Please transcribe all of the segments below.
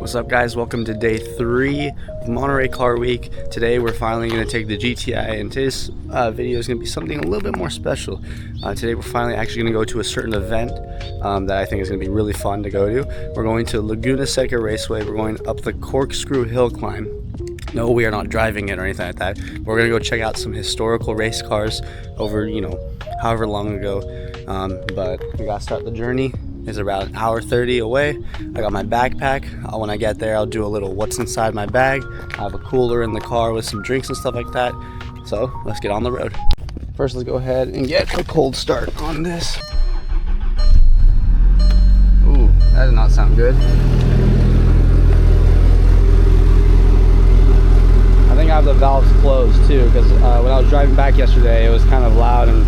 What's up, guys? Welcome to day 3 of Monterey Car Week. Today we're finally going to take the GTI, and today's video is going to be something a little bit more special. Today we're finally actually going to go to a certain event that I think is going to be really fun to go to. We're going to Laguna Seca Raceway. We're going up the Corkscrew Hillclimb. No, we are not driving it or anything like that. We're going to go check out some historical race cars over, however long ago. But we got to start the journey. It's about an hour 30 away. I got my backpack. When I get there, I'll do a little what's inside my bag. I have a cooler in the car with some drinks and stuff like that. So let's get on the road. First, let's go ahead and get a cold start on this. Ooh, that did not sound good. I think I have the valves closed too, because when I was driving back yesterday, it was kind of loud and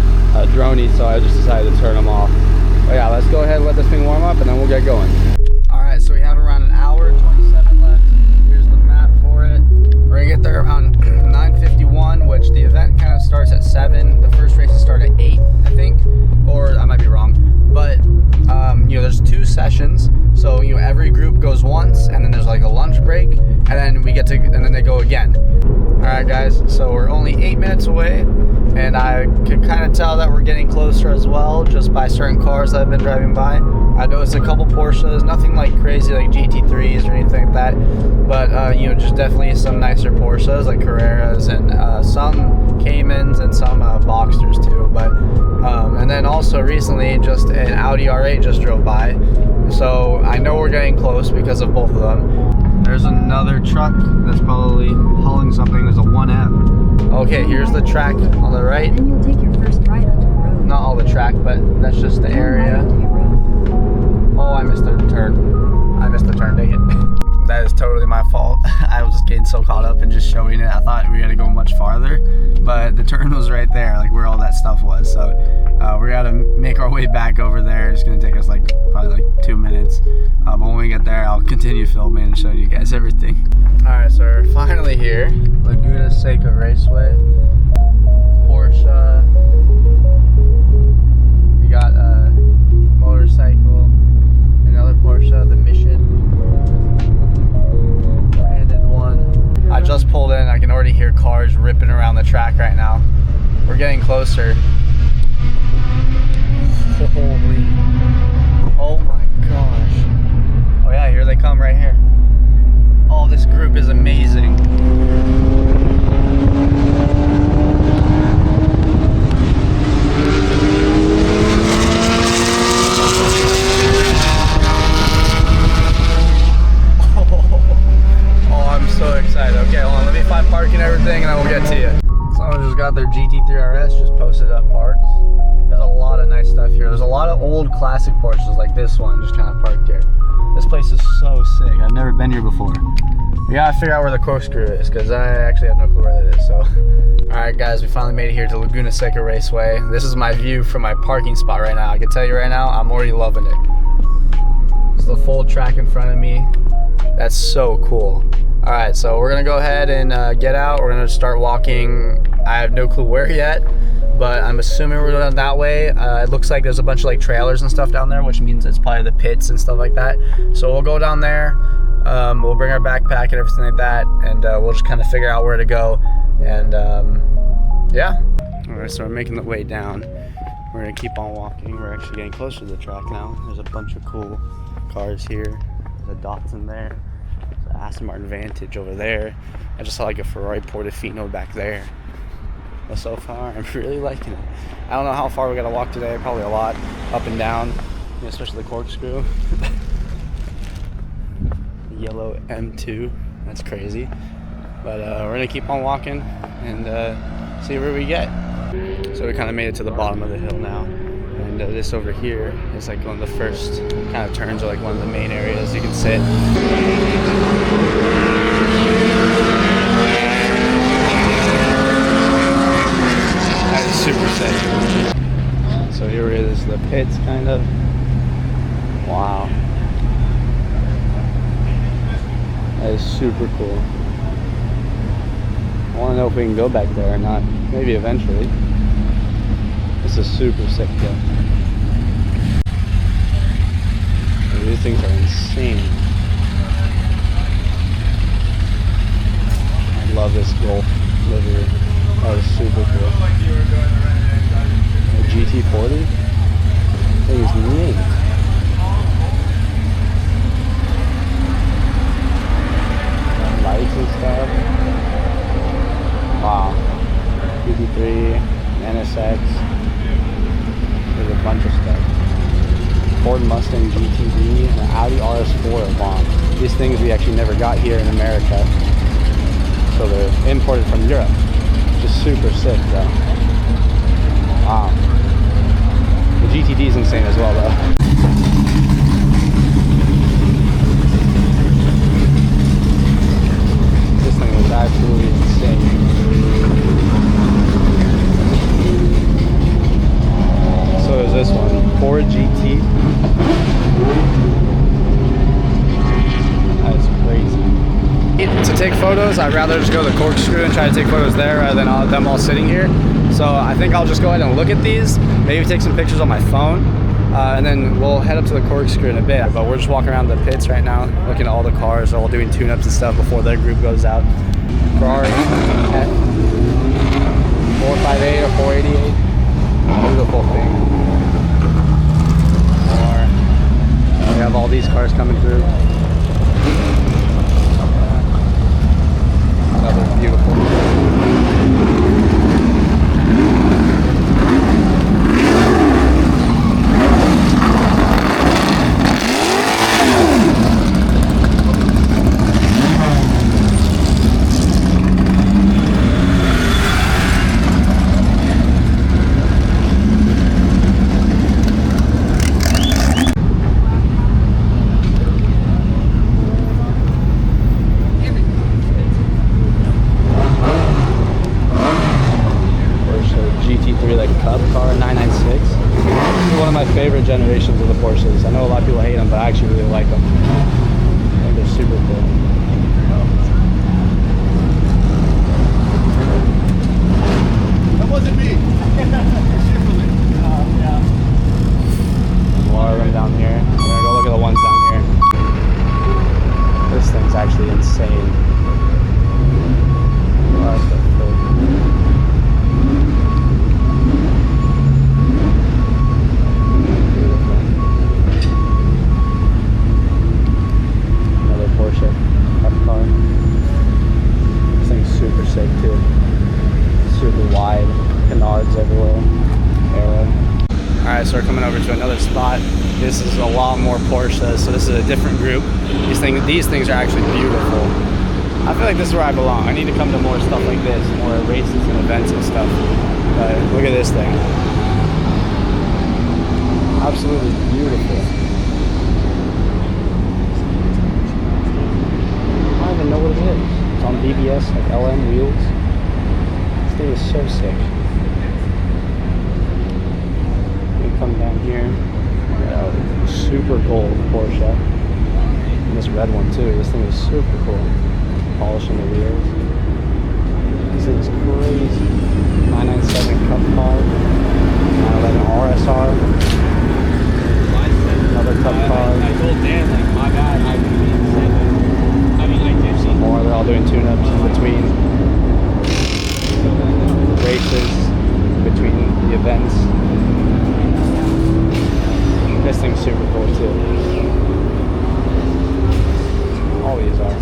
drony, so I just decided to turn them off. But yeah, let's go ahead and let this thing warm up and then we'll get going. Alright, so we have around an hour 27 left. Here's the map for it. We're gonna get there around 9:51, which the event kind of starts at 7. The first races start at 8, I think. Or I might be wrong. But there's 2 sessions. So every group goes once, and then there's like a lunch break, and then and then they go again. Alright guys, so we're only 8 minutes away. And I can kind of tell that we're getting closer as well, just by certain cars that I've been driving by. I noticed a couple Porsches, nothing like crazy like GT3s or anything like that, but just definitely some nicer Porsches like Carreras and some Caymans and some Boxsters too. But and then also recently, just an Audi R8 just drove by, so I know we're getting close because of both of them. There's another truck that's probably hauling something. There's a 1M. Okay, here's the track on the right. Then you'll take your first right onto the road. Not all the track, but that's just the area. Oh, I missed the turn. I missed the turn, dang it. That is totally my fault. I was just getting so caught up in just showing it. I thought we had to go much farther, but the turn was right there, like where all that stuff was. So we got to make our way back over there. It's going to take us probably 2 minutes. But when we get there, I'll continue filming and showing you guys everything. Alright, so we're finally here. Laguna Seca Raceway. Porsche. We got a motorcycle. Another Porsche, the Mission. Branded one. I just pulled in. I can already hear cars ripping around the track right now. We're getting closer. Holy. Oh my gosh. Oh yeah, here they come right here. Oh, this group is amazing. Oh, I'm so excited. Okay, hold on, let me find parking and everything and I will get to you. Someone just got their GT3 RS just posted up parked. There's a lot of nice stuff here. There's a lot of old classic Porsches like this one just kind of parked here. This place is so sick. I've never been here before. We gotta figure out where the Corkscrew is, because I actually have no clue where that is. So, alright guys, we finally made it here to Laguna Seca Raceway. This is my view from my parking spot right now. I can tell you right now, I'm already loving it. It's the full track in front of me. That's so cool. Alright, so we're gonna go ahead and get out. We're gonna start walking. I have no clue where yet, but I'm assuming we're going that way. It looks like there's a bunch of like trailers and stuff down there, which means it's probably the pits and stuff like that. So we'll go down there. We'll bring our backpack and everything like that, and we'll just kind of figure out where to go. And yeah. All right, so we're making the way down. We're gonna keep on walking. We're actually getting closer to the track now. There's a bunch of cool cars here. There's a Datsun there. There's an Aston Martin Vantage over there. I just saw like a Ferrari Portofino back there. But so far, I'm really liking it. I don't know how far we gotta walk today. Probably a lot, up and down, especially the Corkscrew. Yellow M2, that's crazy. But we're gonna keep on walking and see where we get. So we kind of made it to the bottom of the hill now, and this over here is like one of the first kind of turns, or like one of the main areas you can sit. That is super sick. So here it is, the pits kind of. Wow. That is super cool. I want to know if we can go back there or not. Maybe eventually. This is super sick though. These things are insane. These things we actually never got here in America. So they're imported from Europe. Just super sick though. Wow. The GTD is insane as well though. This thing is absolutely insane. So is this one, Ford GT. That's crazy. To take photos, I'd rather just go to the Corkscrew and try to take photos there rather than them all sitting here. So I think I'll just go ahead and look at these, maybe take some pictures on my phone, and then we'll head up to the Corkscrew in a bit. But we're just walking around the pits right now, looking at all the cars. They're all doing tune-ups and stuff before their group goes out. Ferrari F 458 or 488. Beautiful thing. We have all these cars coming through. Another beautiful. Favorite generations of the Porsches. I know a lot of people hate them, but I actually really like them. I think they're super cool. That wasn't me. More of them down here. We're gonna go look at the ones down here. This thing's actually insane. What the frick? Sick too. Super wide, canards everywhere. Alright, so we're coming over to another spot. This is a lot more Porsches, so this is a different group. These things are actually beautiful. I feel like this is where I belong. I need to come to more stuff like this, more races and events and stuff. But look at this thing. Absolutely beautiful. I don't even know what it is. It's on BBS, like LM wheels. This thing is so sick. We come down here. Super gold Porsche. And this red one too. This thing is super cool. Polishing the wheels. This thing is crazy. 997 Cup car. 911 RSR. Another Cup car. I told Dan, like, my bad. I did see more. They're all doing tune-ups in between races, between the events. This thing's super cool too. All these are.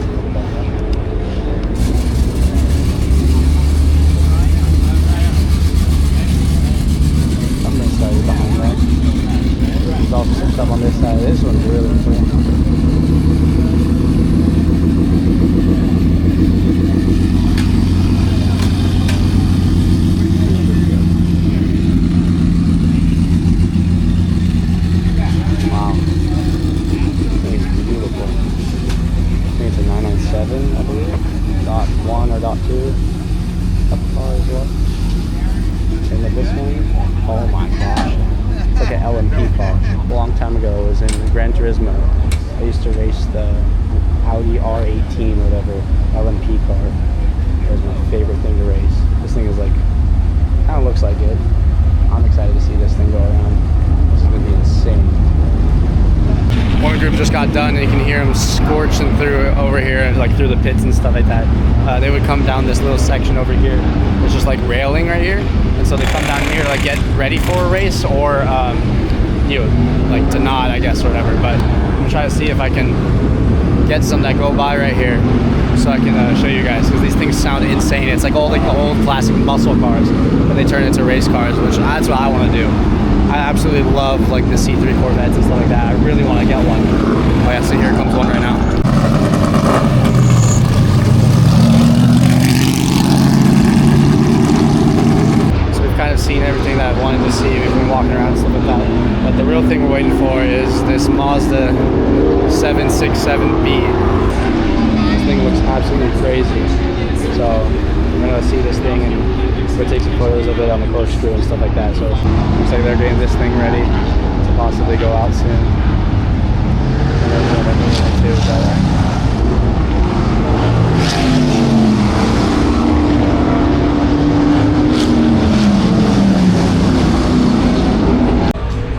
On this side, behind that. There's also some stuff on this side. This one's really cool. I believe. .1 or .2 up car as well. And then this one, oh my gosh, it's like an LMP car. A long time ago, it was in Gran Turismo. I used to race the Audi R18 or whatever LMP car. It was my favorite thing to race. This thing is like, kind of looks like it. I'm excited to see this thing go around. This is gonna be insane. One group just got done and you can hear them scorching through over here, like through the pits and stuff like that. They would come down this little section over here. It's just like railing right here. And so they come down here to like get ready for a race or, you know, like to nod, I guess, or whatever. But I'm gonna try to see if I can get some that go by right here so I can show you guys, because these things sound insane. It's like all like the old classic muscle cars, but they turn into race cars, which that's what I want to do. I absolutely love like the C3 Corvettes and stuff like that. I really want to get one. Oh yeah, so here comes one right now. this Mazda 767B. This thing looks absolutely crazy. So I'm gonna see this thing and we'll take some photos of it on the corkscrew and stuff like that. So looks like they're getting this thing ready to possibly go out soon.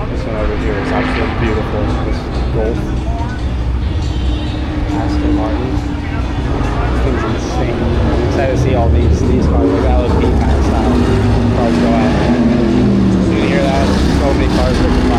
This one over here is absolutely beautiful. This Golf Aston Martin. This thing's insane. I'm excited to see all these cars, like LSP kind of style cars go out. You can hear that? So many cars looking by.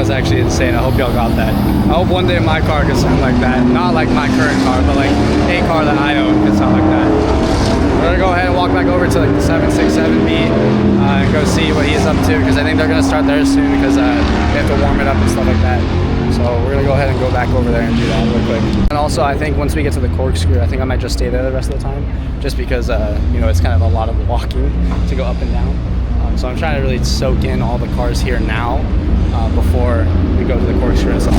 Actually insane. I hope y'all got that. I hope one day my car gets something like that. Not like my current car, but like a car that I own gets something like that. We're gonna go ahead and walk back over to like the 767B and go see what he's up to, because I think they're gonna start there soon because they have to warm it up and stuff like that. So we're gonna go ahead and go back over there and do that real quick. And also, I think once we get to the corkscrew, I think I might just stay there the rest of the time, just because you know, it's kind of a lot of walking to go up and down. So I'm trying to really soak in all the cars here now before we go to the corkscrew and stuff.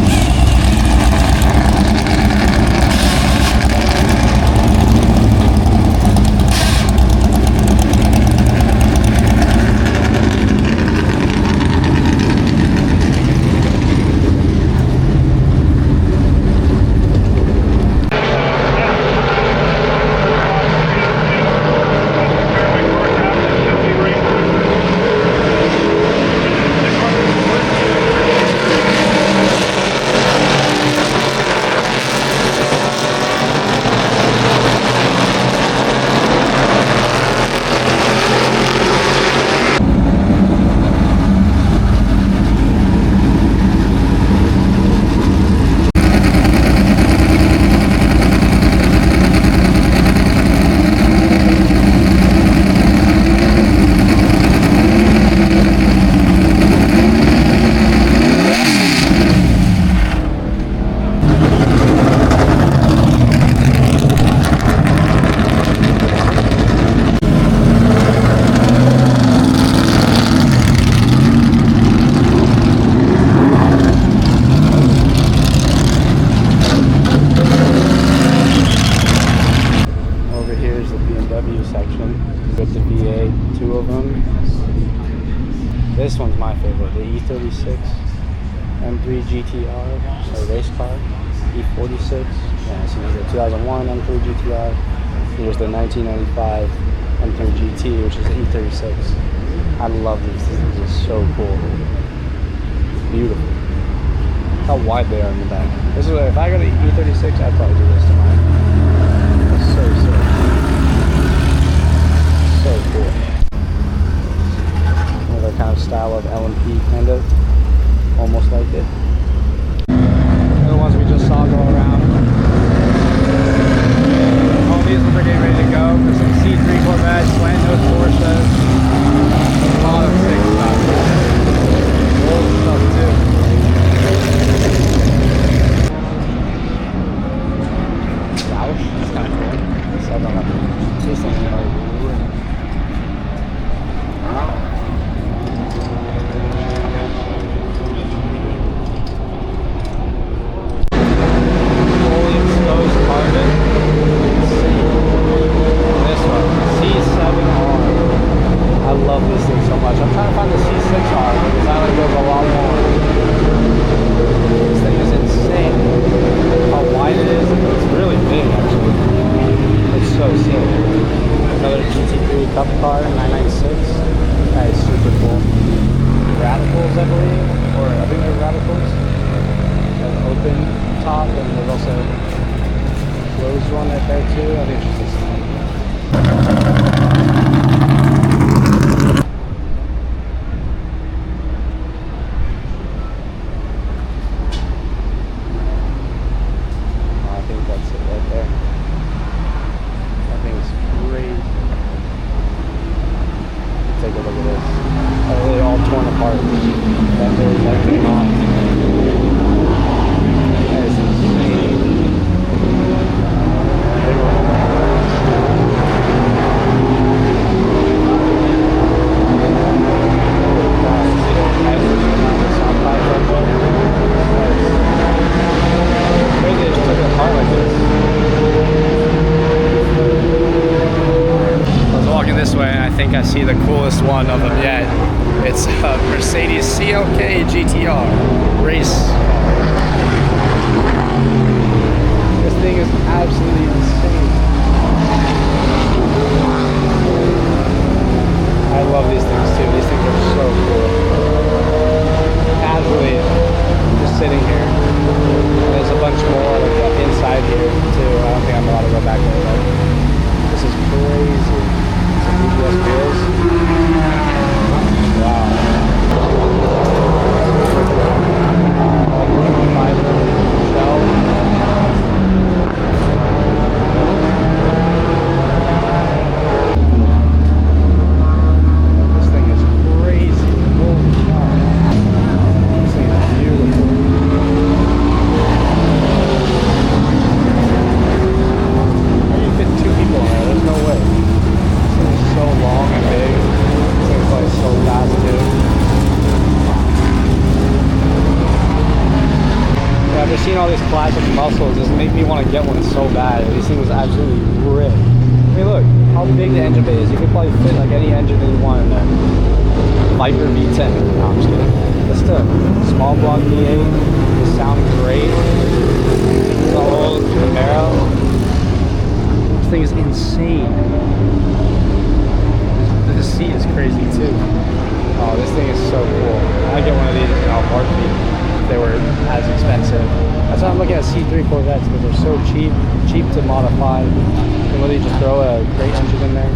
This one's my favorite, the E36 M3 GTR, a race car, E46. Yeah, so there's the 2001 M3 GTR. Here's the 1995 M3 GT, which is the E36. I love these. This is so cool. Beautiful. How wide they are in the back. This is what, if I got an E36, I'd probably do this to mine. It's so sick. So cool. Another kind of style of LMP, kind of. Almost like it. The ones we just saw go around. All these ones are getting ready to go. There's some C3 Corvettes, slant nose Porsches. A lot of sick stuff. Old stuff too. Roush, that's kind of cool. So I don't have to see something like 996. That is super cool. Radicals, I believe, or I think they're Radicals. An open top, and there's also a closed one right there too. I think it's just this one. I think that's it right there. That thing is great. Take a look at this. Oh, really all torn apart. That came off. That is insane. Crazy they just took it apart like this. I was walking this way and I think I see the coolest one of them yet. It's a Mercedes CLK GTR race car. This thing is absolutely insane. I love these things too. These things are so cool. Casually just sitting here. There's a bunch more like inside here too. I don't think I'm allowed to go back there though. This is crazy. Some BBS wheels. Wow. Fiber shell. This thing is crazy. Holy cow. This thing is beautiful. How do you fit 2 people in there? There's no way. This thing is so long and big. This thing's probably so fast too. Yeah, after seeing all these classic muscles, this make me want to get one so bad. These things absolutely rip. I mean, look how big the engine bay is. You could probably fit like any engine that you want in there. Viper V10. No, I'm just kidding. But still, small block V8. They sound great. The whole Camaro. This thing is insane. The seat is crazy too. Oh, this thing is so cool. I'd get one of these in a heartbeat if they were as expensive. That's why I'm looking at C3 Corvettes because they're so cheap to modify. You can literally just throw a great engine in there.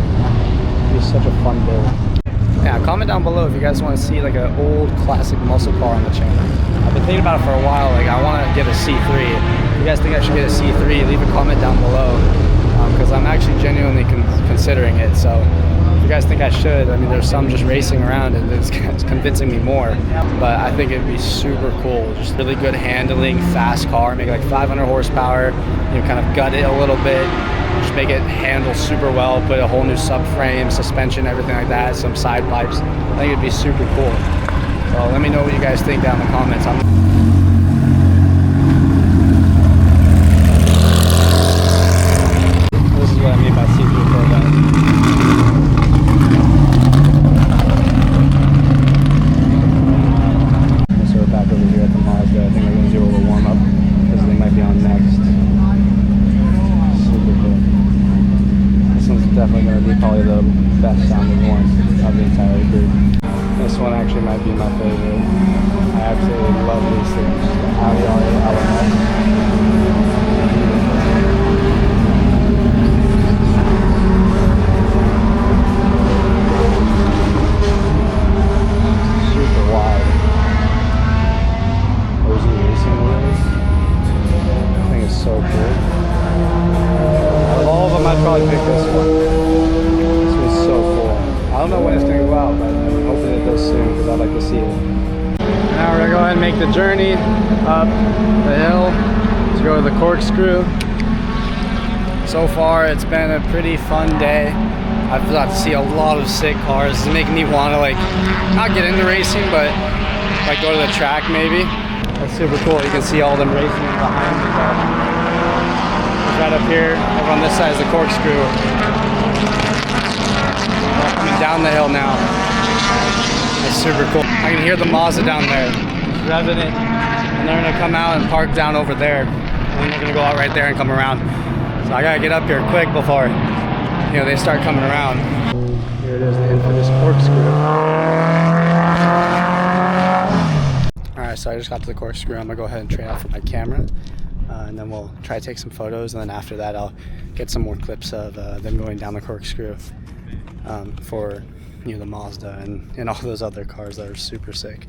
It'd be such a fun build. Yeah, comment down below if you guys want to see like an old classic muscle car on the channel. I've been thinking about it for a while. Like I want to get a C3. If you guys think I should get a C3, leave a comment down below because I'm actually genuinely considering it. So if you guys think I should, I mean, there's some just racing around and it's convincing me more. But I think it'd be super cool. Just really good handling, fast car, make like 500 horsepower. You know, kind of gut it a little bit. Just make it handle super well, put a whole new subframe, suspension, everything like that, some side pipes. I think it'd be super cool. So let me know what you guys think down in the comments. This is what I mean by C3 Corvette. So we're back over here at the Mazda. I think we're going to do a little warm up because they might be on next. Definitely going to be probably the best sounding one of the entire group. This one actually might be my favorite. I absolutely love these things. The Audi R8 super wide. Cozy racing wheels. I think it's so cool. Out of all of them, I'd probably pick this one. This one's so cool. I don't know when it's going to go out, but I'm hoping it does soon because I'd like to see it. Now we're going to go ahead and make the journey up the hill to go to the Corkscrew. So far, it's been a pretty fun day. I've got to see a lot of sick cars. It's making me want to like, not get into racing, but like go to the track maybe. That's super cool. You can see all them racing behind me there. Right up here, over on this side is the Corkscrew. We're coming down the hill now. That's super cool. I can hear the Mazda down there, revving it, and they're gonna come out and park down over there. And then they're gonna go out right there and come around. So I gotta get up here quick before, you know, they start coming around. Here it is, the infamous corkscrew. Alright, so I just got to the corkscrew. I'm gonna go ahead and trade off with my camera. And then we'll try to take some photos, and then after that I'll get some more clips of them going down the corkscrew for the Mazda and all those other cars that are super sick.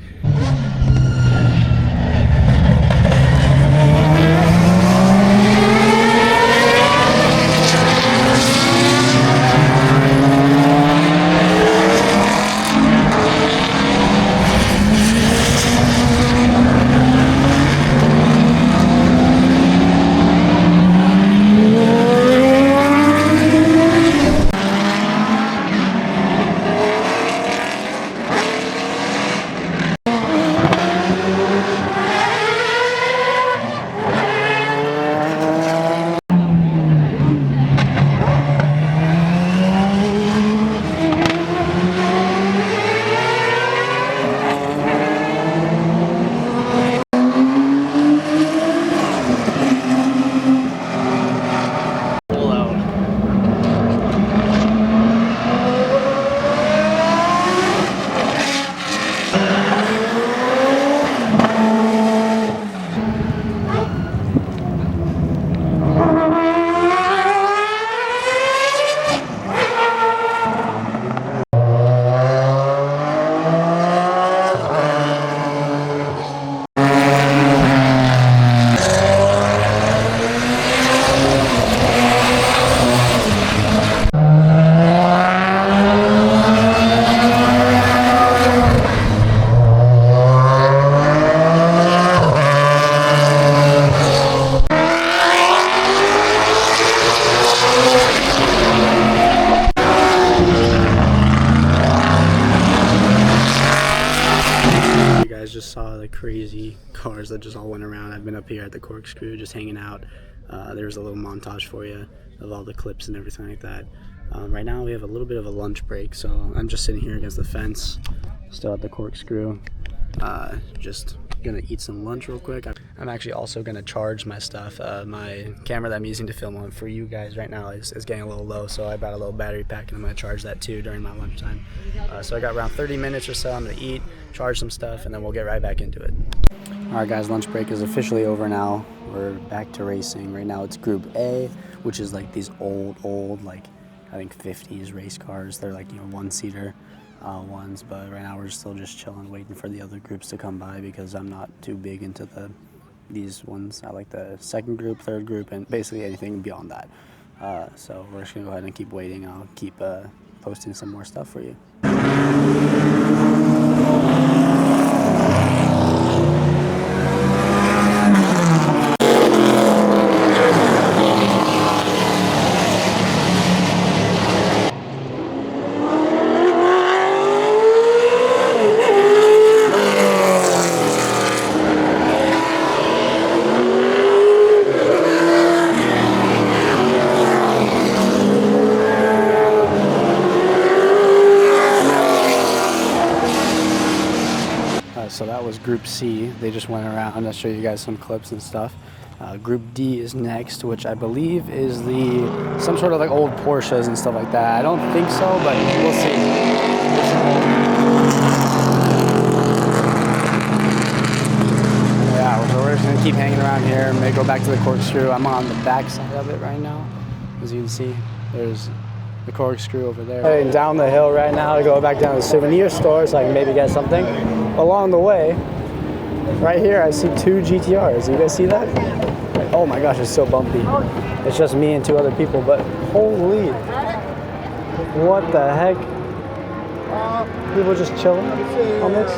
Just saw the crazy cars that just all went around. I've been up here at the corkscrew just hanging out. There's a little montage for you of all the clips and everything like that. Right now we have a little bit of a lunch break, so I'm just sitting here against the fence, still at the corkscrew, just gonna eat some lunch real quick. I'm actually also gonna charge my stuff. My camera that I'm using to film on for you guys right now is getting a little low, so I brought a little battery pack and I'm gonna charge that too during my lunchtime. So I got around 30 minutes or so. I'm gonna eat, charge some stuff, and then we'll get right back into it. Alright guys, lunch break is officially over now. We're back to racing. Right now it's Group A, which is like these old, like I think 50s race cars. They're like, one-seater ones, but right now we're still just chilling, waiting for the other groups to come by because I'm not too big into these ones. I like the second group, third group, and basically anything beyond that. So we're just gonna go ahead and keep waiting. I'll keep posting some more stuff for you. So that was Group C. They just went around. I'll show you guys some clips and stuff. Group D is next, which I believe is some sort of like old Porsches and stuff like that. I don't think so, but we'll see. Yeah, so we're just gonna keep hanging around here. Maybe go back to the corkscrew. I'm on the back side of it right now. As you can see, there's the corkscrew over there. Heading down the hill right now to go back down to the souvenir store so I can maybe get something. Along the way, right here, I see 2 GTRs. You guys see that? Oh my gosh, it's so bumpy. It's just me and 2 other people, but holy, what the heck? People just chilling on this.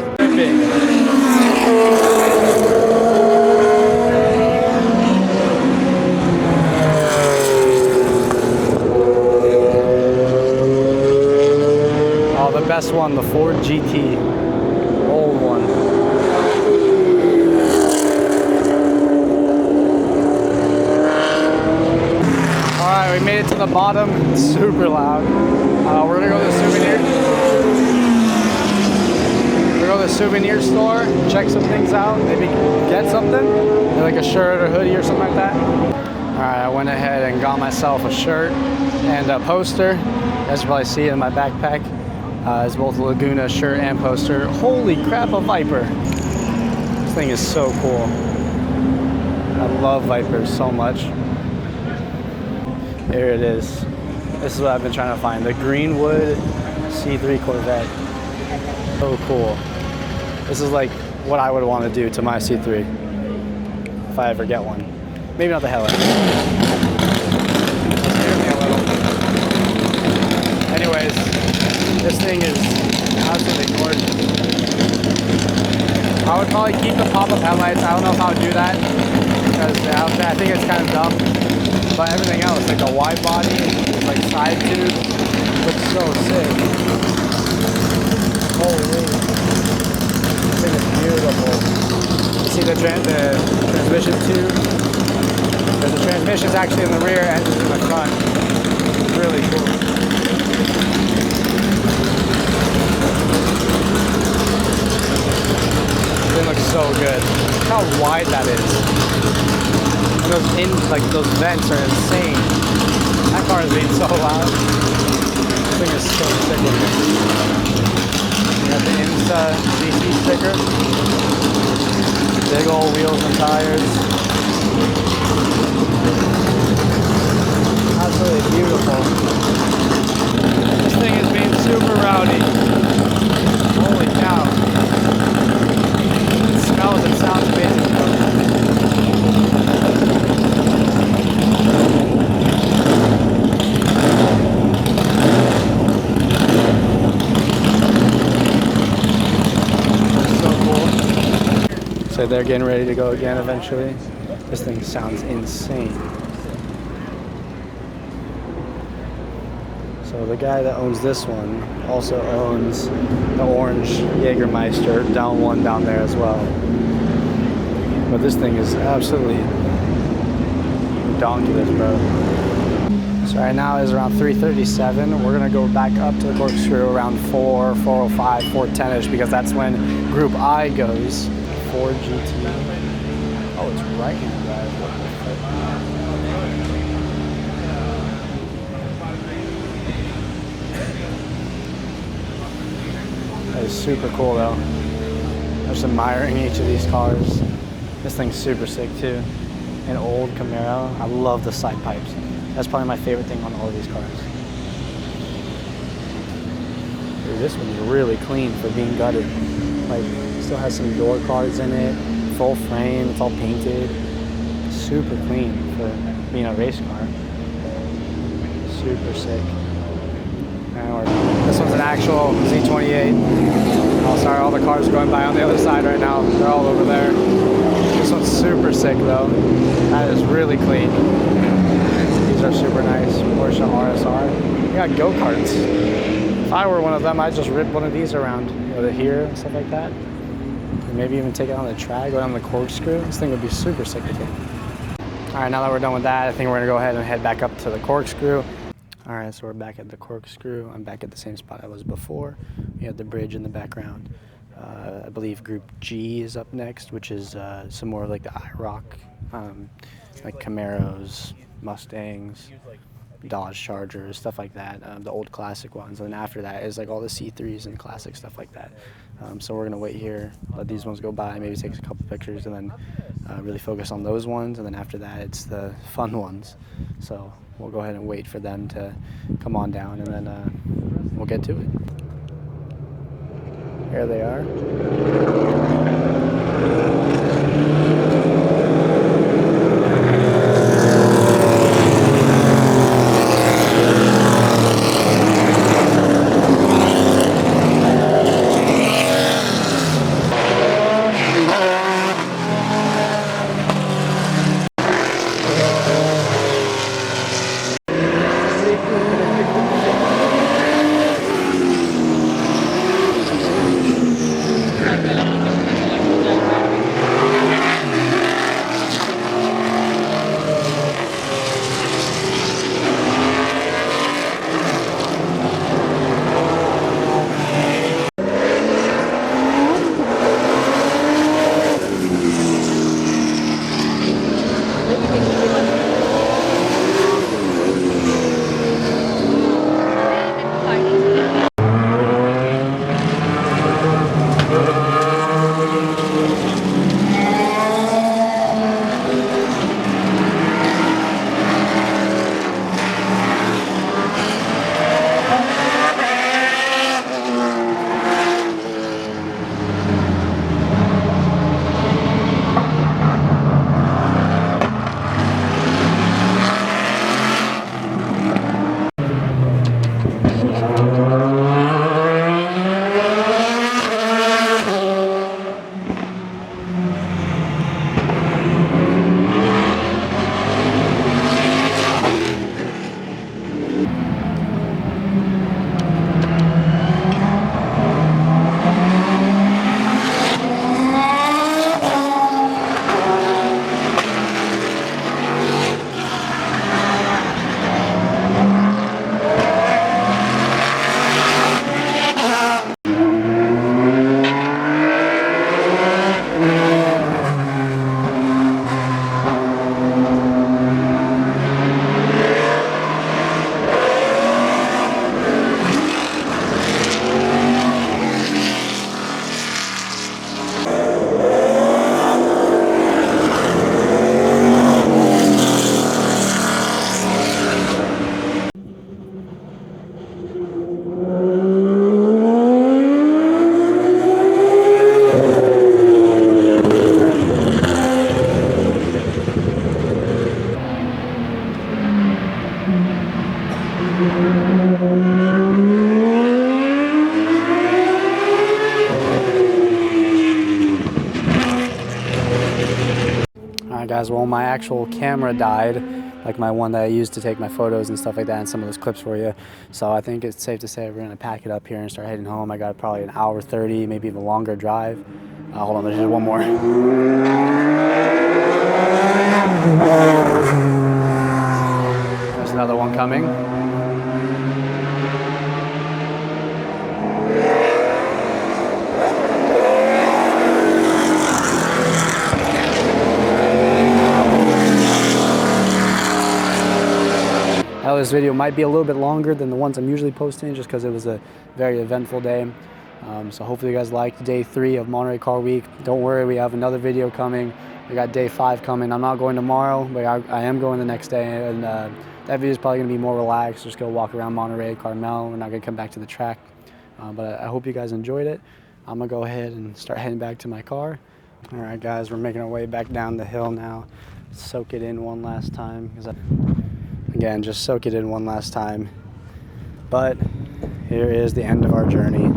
Oh, the best one, the Ford GT. Old one. Alright, we made it to the bottom. It's super loud. We're gonna go to the souvenir. We're gonna go to the souvenir store, check some things out, maybe get something, like a shirt or hoodie or something like that. Alright, I went ahead and got myself a shirt and a poster. You guys can probably see it in my backpack. It's both a Laguna shirt and poster. Holy crap, a Viper. This thing is so cool. I love Vipers so much. Here it is. This is what I've been trying to find. The Greenwood C3 Corvette. So cool. This is like what I would want to do to my C3 if I ever get one. Maybe not the Heli. Scared me a little. Anyways, this thing is absolutely gorgeous. I would probably keep the pop-up headlights. I don't know if I would do that because I think it's kind of dumb. But everything else, like a wide body, like side tube, looks so sick. Holy. This thing is beautiful. You see the transmission tube? The transmission is actually in the rear, engine's in the front. It's really cool. It looks so good. Look how wide that is. And those vents are insane. That car is being so loud. This thing is so sick looking. You got the Insta GT sticker. Big old wheels and tires. Absolutely beautiful. This thing is being super rowdy. Holy cow. It smells and sounds amazing though. So cool. So they're getting ready to go again eventually. This thing sounds insane. So the guy that owns this one also owns the orange Jägermeister, down there as well. But this thing is absolutely donkulous, bro. So right now is around 3:37. We're gonna go back up to the Corkscrew around 4:05, 4:10ish because that's when Group I goes. 4 GT. Oh, it's right-hand drive. What the fuck? That is super cool though. I'm just admiring each of these cars. This thing's super sick too. An old Camaro. I love the side pipes. That's probably my favorite thing on all of these cars. Dude, this one's really clean for being gutted. Like, still has some door cards in it. Full frame. It's all painted. Super clean for being a race car. Super sick. This one's an actual Z28. Oh, sorry, all the cars are going by on the other side right now. They're all over there. This one's super sick though. That is really clean. These are super nice. Porsche RSR. We got go-karts. If I were one of them, I'd just rip one of these around, you know, to here and stuff like that. And maybe even take it on the track, go down the Corkscrew. This thing would be super sick to take. All right, now that we're done with that, I think we're gonna go ahead and head back up to the Corkscrew. All right, so we're back at the Corkscrew. I'm back at the same spot I was before. We have the bridge in the background. I believe Group G is up next, which is some more of like the IROC, like Camaros, Mustangs, Dodge Chargers, stuff like that, the old classic ones. And then after that is like all the C3s and classic stuff like that. So we're gonna wait here, let these ones go by, maybe take a couple pictures, and then really focus on those ones. And then after that, it's the fun ones. So we'll go ahead and wait for them to come on down, and then we'll get to it. Here they are. guys, well, my actual camera died, like my one that I used to take my photos and stuff like that, and some of those clips for you. So I think it's safe to say we're gonna pack it up here and start heading home. I got probably an hour 30, maybe even longer drive. Hold on, there's just one more. There's another one coming. I know this video might be a little bit longer than the ones I'm usually posting just because it was a very eventful day. So hopefully you guys liked day 3 of Monterey Car Week. Don't worry, we have another video coming. We got day 5 coming. I'm not going tomorrow, but I am going the next day. And that video is probably going to be more relaxed. Just go walk around Monterey, Carmel. We're not going to come back to the track. But I hope you guys enjoyed it. I'm going to go ahead and start heading back to my car. All right, guys, we're making our way back down the hill now. Soak it in one last time. Again, just soak it in one last time. But here is the end of our journey.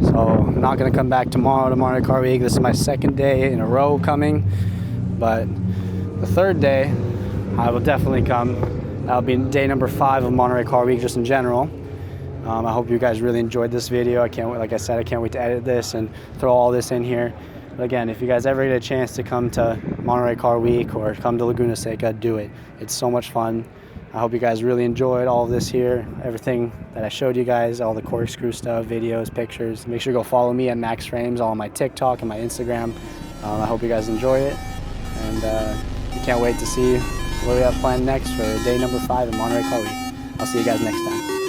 So I'm not going to come back tomorrow to Monterey Car Week. This is my 2nd day in a row coming. But the 3rd day, I will definitely come. That'll be day number 5 of Monterey Car Week just in general. I hope you guys really enjoyed this video. I can't wait, like I said, I can't wait to edit this and throw all this in here. But again, if you guys ever get a chance to come to Monterey Car Week or come to Laguna Seca, do it. It's so much fun. I hope you guys really enjoyed all of this here, everything that I showed you guys, all the corkscrew stuff, videos, pictures. Make sure to go follow me at Max.framez on my TikTok and my Instagram. I hope you guys enjoy it. And I can't wait to see what we have planned next for day number 5 in Monterey Car Week. I'll see you guys next time.